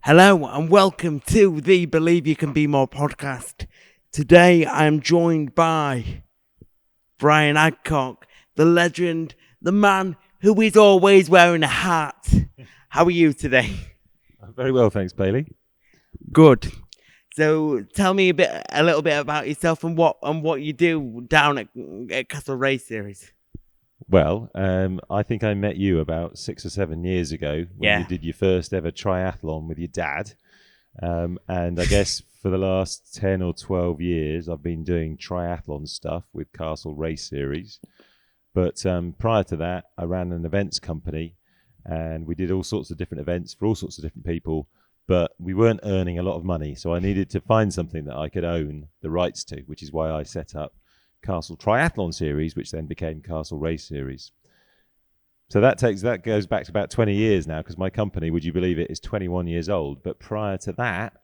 Hello and welcome to the Believe You Can Be More podcast. Today I am joined by Brian Adcock, the legend, the man who is always wearing a hat. How are you today? Very well, thanks, Bailey. Good. So tell me a little bit about yourself and what you do down at Castle Race Series. Well, I think I met you about 6 or 7 years ago when you did your first ever triathlon with your dad. And I guess for the last 10 or 12 years, I've been doing triathlon stuff with Castle Race Series. But prior to that, I ran an events company and we did all sorts of different events for all sorts of different people. But we weren't earning a lot of money. So I needed to find something that I could own the rights to, which is why I set up Castle Triathlon Series, which then became Castle Race Series. So that goes back to about 20 years now, because my company, would you believe it, is 21 years old. But prior to that,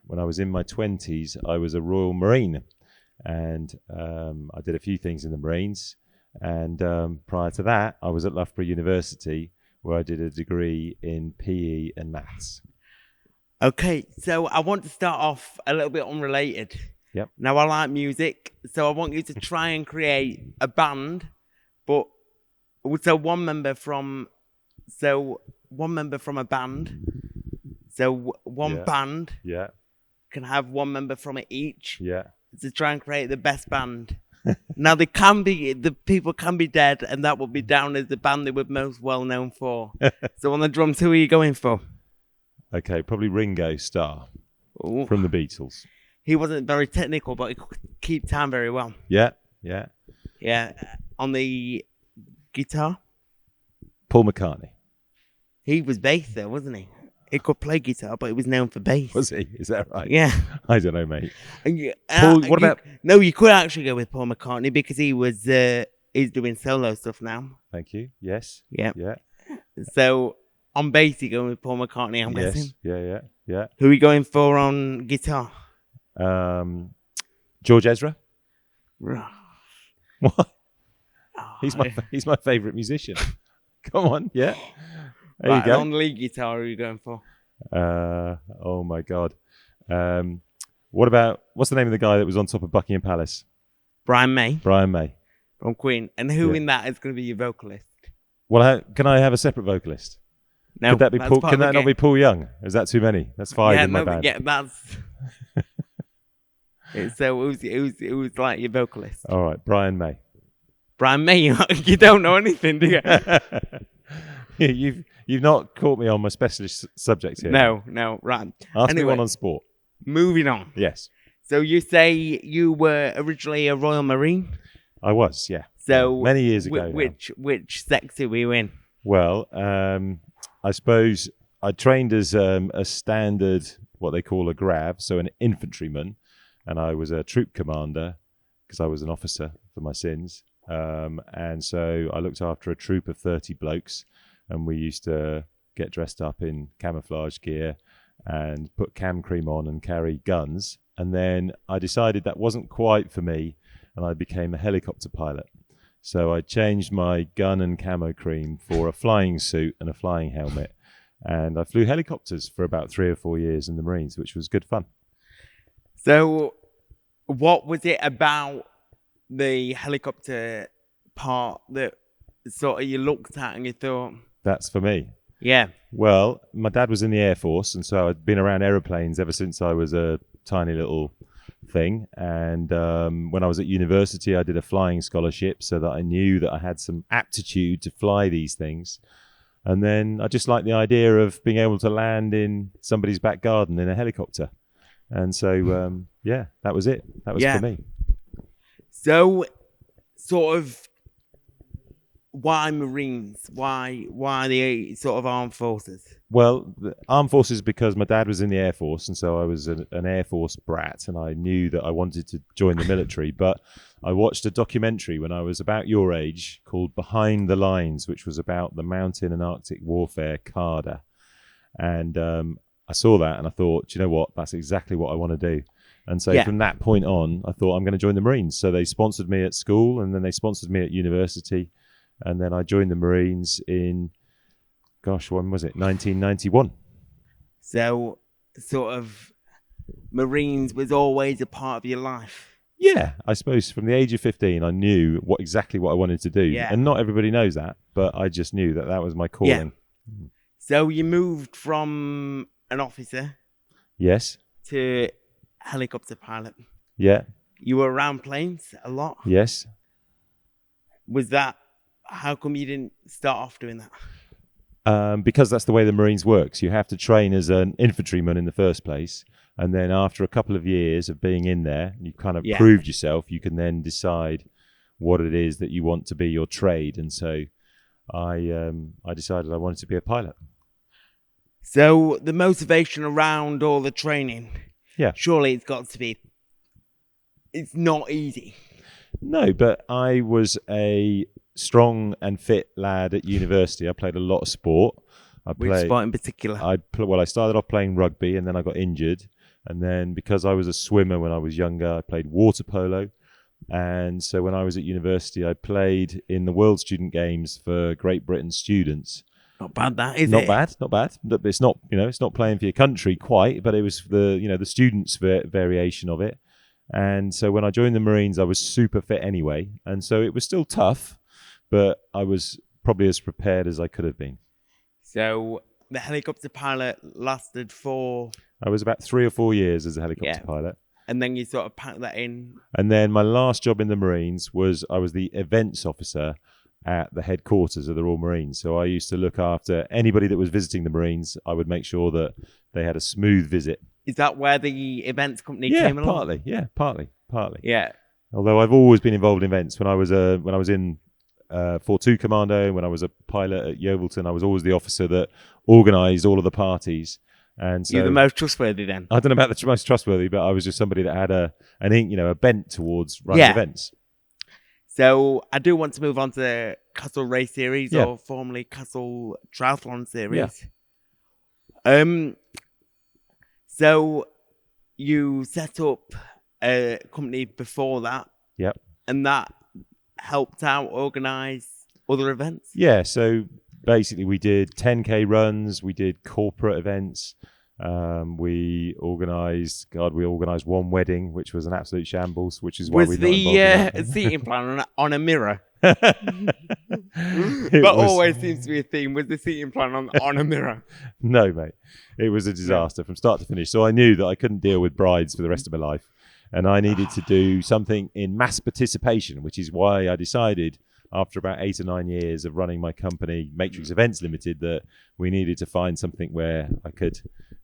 when I was in my 20s, I was a Royal Marine, and I did a few things in the Marines. And prior to that, I was at Loughborough University, where I did a degree in PE and maths. Okay, so I want to start off a little bit unrelated. Yep. Now, I like music, so I want you to try and create a band, but also one member from a band. So one band can have one member from it each. Yeah. To try and create the best band. Now, the people can be dead, and that will be down as the band they were most well known for. So on the drums, who are you going for? Okay, probably Ringo Starr from the Beatles. He wasn't very technical, but he could keep time very well. Yeah. On the guitar? Paul McCartney. He was bass though, wasn't he? He could play guitar, but he was known for bass. Was he? Is that right? Yeah. I don't know, mate. Paul, what about... No, you could actually go with Paul McCartney because he's doing solo stuff now. Thank you. Yes. Yeah. Yeah. So on bass, you're going with Paul McCartney, I'm guessing. Yeah. Who are you going for on guitar? George Ezra. What? He's my favourite musician. Come on, yeah. There you go. On lead guitar, who are you going for? Oh my God. What's the name of the guy that was on top of Buckingham Palace? Brian May. Brian May. From Queen. And who in that is going to be your vocalist? Well, can I have a separate vocalist? No. Could that be Paul? Can that not be Paul Young? Is that too many? That's 5 in my band. Yeah, that's... So it was like your vocalist. All right, Brian May. Brian May, you don't know anything, do you? You've not caught me on my specialist subject here. No, right. Ask me one on sport. Moving on. Yes. So you say you were originally a Royal Marine? I was, yeah. So many years ago. Which sector were you in? Well, I suppose I trained as a standard, what they call a grav, so an infantryman. And I was a troop commander because I was an officer for my sins. And so I looked after a troop of 30 blokes, and we used to get dressed up in camouflage gear and put cam cream on and carry guns. And then I decided that wasn't quite for me, and I became a helicopter pilot. So I changed my gun and camo cream for a flying suit and a flying helmet. And I flew helicopters for about 3 or 4 years in the Marines, which was good fun. So, what was it about the helicopter part that sort of you looked at and you thought... That's for me? Yeah. Well, my dad was in the Air Force, and so I'd been around aeroplanes ever since I was a tiny little thing. And when I was at university, I did a flying scholarship so that I knew that I had some aptitude to fly these things. And then I just liked the idea of being able to land in somebody's back garden in a helicopter. And so, that was it. That was for me. So, sort of, why Marines? Why the sort of armed forces? Well, the armed forces because my dad was in the Air Force, and so I was an Air Force brat, and I knew that I wanted to join the military. But I watched a documentary when I was about your age called Behind the Lines, which was about the mountain and Arctic warfare, CARDA. And I saw that and I thought, do you know what? That's exactly what I want to do. And so from that point on, I thought I'm going to join the Marines. So they sponsored me at school, and then they sponsored me at university. And then I joined the Marines in, when was it? 1991. So sort of Marines was always a part of your life? Yeah, I suppose from the age of 15, I knew exactly what I wanted to do. Yeah. And not everybody knows that, but I just knew that was my calling. Yeah. So you moved from an officer Yes. to helicopter pilot. Yeah. You were around planes a lot. Yes. How come you didn't start off doing that? Because that's the way the Marines works. You have to train as an infantryman in the first place. And then after a couple of years of being in there, you kind of proved yourself. You can then decide what it is that you want to be your trade. And so I decided I wanted to be a pilot. So the motivation around all the training, surely it's not easy. No, but I was a strong and fit lad at university. I played a lot of sport. Which sport in particular? I started off playing rugby and then I got injured. And then because I was a swimmer when I was younger, I played water polo. And so when I was at university, I played in the World Student Games for Great Britain students. Not bad, that is not it? Not bad. It's not, it's not playing for your country quite, but it was the students' variation of it. And so when I joined the Marines, I was super fit anyway. And so it was still tough, but I was probably as prepared as I could have been. So the helicopter pilot lasted for... I was about 3 or 4 years as a helicopter pilot. And then you sort of packed that in. And then my last job in the Marines I was the events officer at the headquarters of the Royal Marines. So I used to look after anybody that was visiting the Marines. I would make sure that they had a smooth visit. Is that where the events company came along? Partly. Yeah, partly. Yeah. Although I've always been involved in events. When I was in 4-2 Commando, when I was a pilot at Yeovilton, I was always the officer that organised all of the parties. And so, you're the most trustworthy then? I don't know about the most trustworthy, but I was just somebody that had a bent towards running events. So I do want to move on to the Castle Race Series, or formerly Castle Triathlon Series. Yeah. So you set up a company before that. Yep. And that helped out organise other events? Yeah, so basically we did 10K runs, we did corporate events, we organised one wedding, which was an absolute shambles, which is why we got involved in the seating plan on a mirror? Always seems to be a theme. Was the seating plan on a mirror? No, mate. It was a disaster from start to finish. So I knew that I couldn't deal with brides for the rest of my life. And I needed to do something in mass participation, which is why I decided after about 8 or 9 years of running my company, Matrix Events Limited, that we needed to find something where I could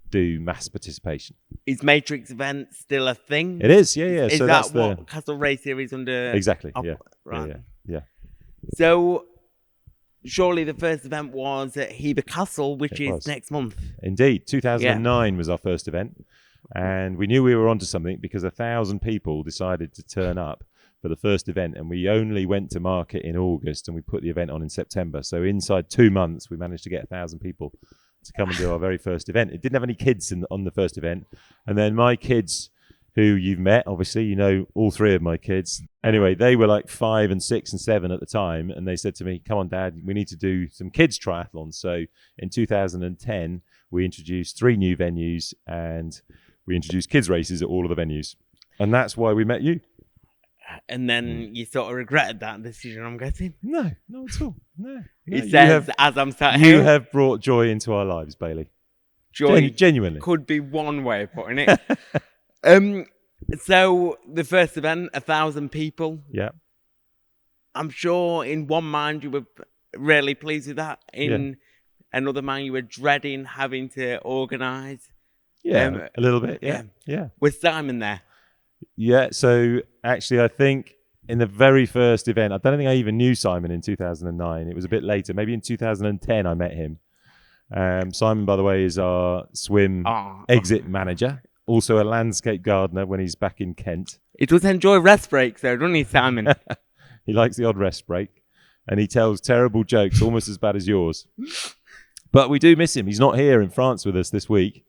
do mass participation. Is Matrix Events still a thing? It is, yeah. Is so that what Castle Race Series under? Exactly, yeah. Right. Yeah. So surely the first event was at Heber Castle, which is next month. Indeed. 2009 was our first event. And we knew we were onto something because 1,000 people decided to turn up for the first event. And we only went to market in August and we put the event on in September. So inside 2 months, we managed to get 1,000 people to come and do our very first event. It didn't have any kids on the first event. And then my kids, who you've met, obviously, you know all 3 of my kids. Anyway, they were like 5 and 6 and 7 at the time. And they said to me, come on, Dad, we need to do some kids triathlons. So in 2010, we introduced 3 new venues and we introduced kids races at all of the venues. And that's why we met you. And then you sort of regretted that decision, I'm guessing? No, not at all. No. It says, as I'm sat here. You have brought joy into our lives, Bailey. Joy genuinely. Could be one way of putting it. So the first event, 1,000 people. Yeah. I'm sure in one mind you were really pleased with that. In another mind you were dreading having to organise. Yeah, a little bit. Yeah. Was Simon there? Yeah, so actually I think in the very first event, I don't think I even knew Simon in 2009. It was a bit later. Maybe in 2010 I met him. Simon, by the way, is our swim exit manager. Also a landscape gardener when he's back in Kent. He does enjoy rest breaks though, doesn't he, Simon? He likes the odd rest break. And he tells terrible jokes, almost as bad as yours. But we do miss him. He's not here in France with us this week.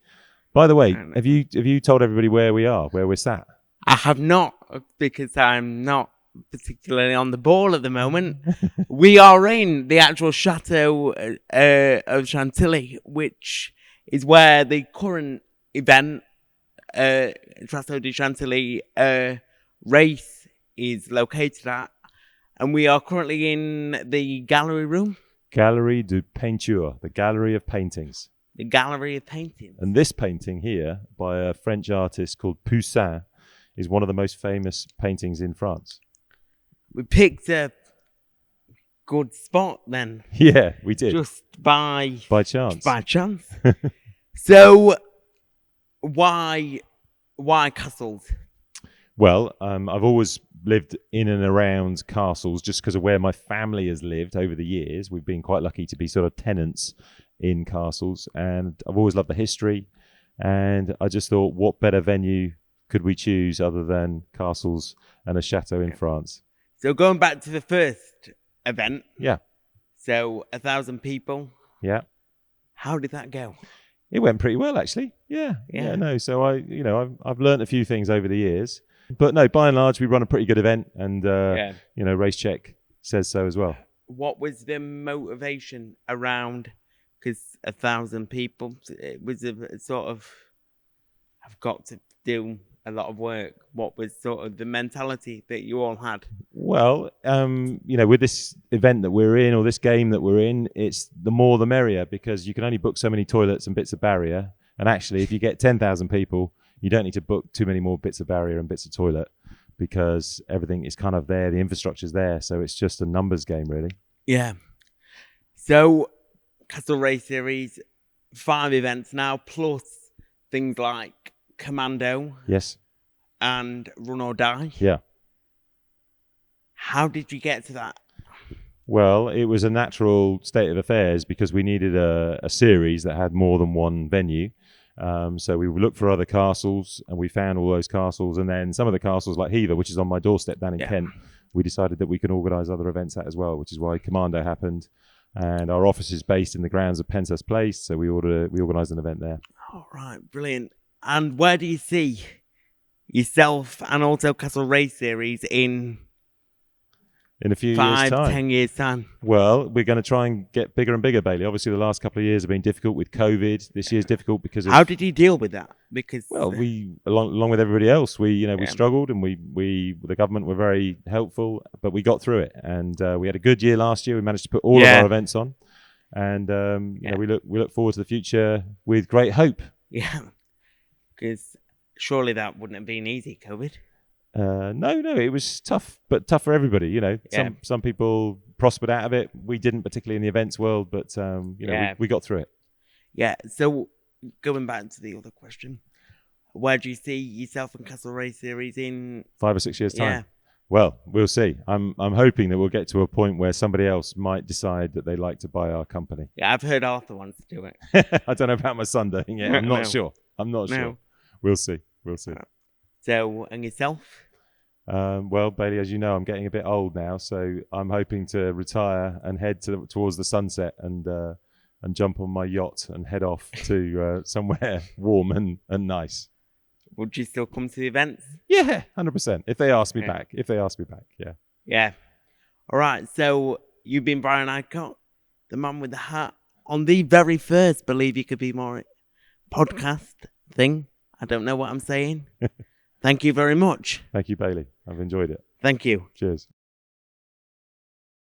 By the way, have you told everybody where we are, where we're sat? I have not, because I'm not particularly on the ball at the moment. We are in the actual Chateau of Chantilly, which is where the current event, Trasso di Chantilly race is located at, and we are currently in the gallery room. Galerie de Peinture, the Gallery of Paintings. The Gallery of Paintings. And this painting here, by a French artist called Poussin, is one of the most famous paintings in France. We picked a good spot then. Yeah, we did. Just by chance. By chance. So, why castles? Well, I've always lived in and around castles just because of where my family has lived over the years. We've been quite lucky to be sort of tenants in castles, and I've always loved the history. And I just thought, what better venue could we choose other than castles and a chateau in France? So going back to the first event. Yeah. So 1,000 people. Yeah. How did that go? It went pretty well, actually. Yeah. No. So I've learned a few things over the years, but no, by and large, we run a pretty good event, and Race Check says so as well. What was the motivation around? Because 1,000 people, it was a sort of, I've got to do a lot of work. What was sort of the mentality that you all had? Well, with this event that we're in, or this game that we're in, it's the more the merrier, because you can only book so many toilets and bits of barrier. And actually, if you get 10,000 people, you don't need to book too many more bits of barrier and bits of toilet, because everything is kind of there. The infrastructure's there. So it's just a numbers game, really. Yeah. So Castle Race Series, 5 events now, plus things like Commando. Yes. And Run or Die. Yeah. How did you get to that? Well, it was a natural state of affairs because we needed a series that had more than one venue. So we looked for other castles, and we found all those castles. And then some of the castles, like Hever, which is on my doorstep down in Kent, we decided that we can organise other events at as well, which is why Commando happened. And our office is based in the grounds of Penshurst Place, so we organised an event there. All right, brilliant. And where do you see yourself and also Castle Race Series in a few years' time? 5-10 years' time? Well, we're going to try and get bigger and bigger, Bailey. Obviously, the last couple of years have been difficult with COVID. This year's difficult because of... How did you deal with that? Because we, along with everybody else, we struggled, and the government were very helpful, but we got through it, and we had a good year last year. We managed to put all of our events on, and we look forward to the future with great hope. Yeah, because surely that wouldn't have been easy, COVID. No, it was tough, but tough for everybody. Some people prospered out of it. We didn't, particularly in the events world, but we got through it. Yeah. So going back to the other question, where do you see yourself and Castle Race Series in 5 or 6 years' time? Yeah. Well, we'll see. I'm hoping that we'll get to a point where somebody else might decide that they'd like to buy our company. Yeah, I've heard Arthur wants to do it. I don't know about my son doing it. I'm not sure. Sure. We'll see. So, and yourself? Well, Bailey, as you know, I'm getting a bit old now, so I'm hoping to retire and head towards the sunset and jump on my yacht and head off to somewhere warm and nice. Would you still come to the events? Yeah, 100%. If they ask me back. Yeah. Yeah. All right. So you've been Brian Adcock, the man with the hat, on the very first Believe You Could Be More podcast thing. I don't know what I'm saying. Thank you very much. Thank you, Bailey. I've enjoyed it. Thank you. Cheers.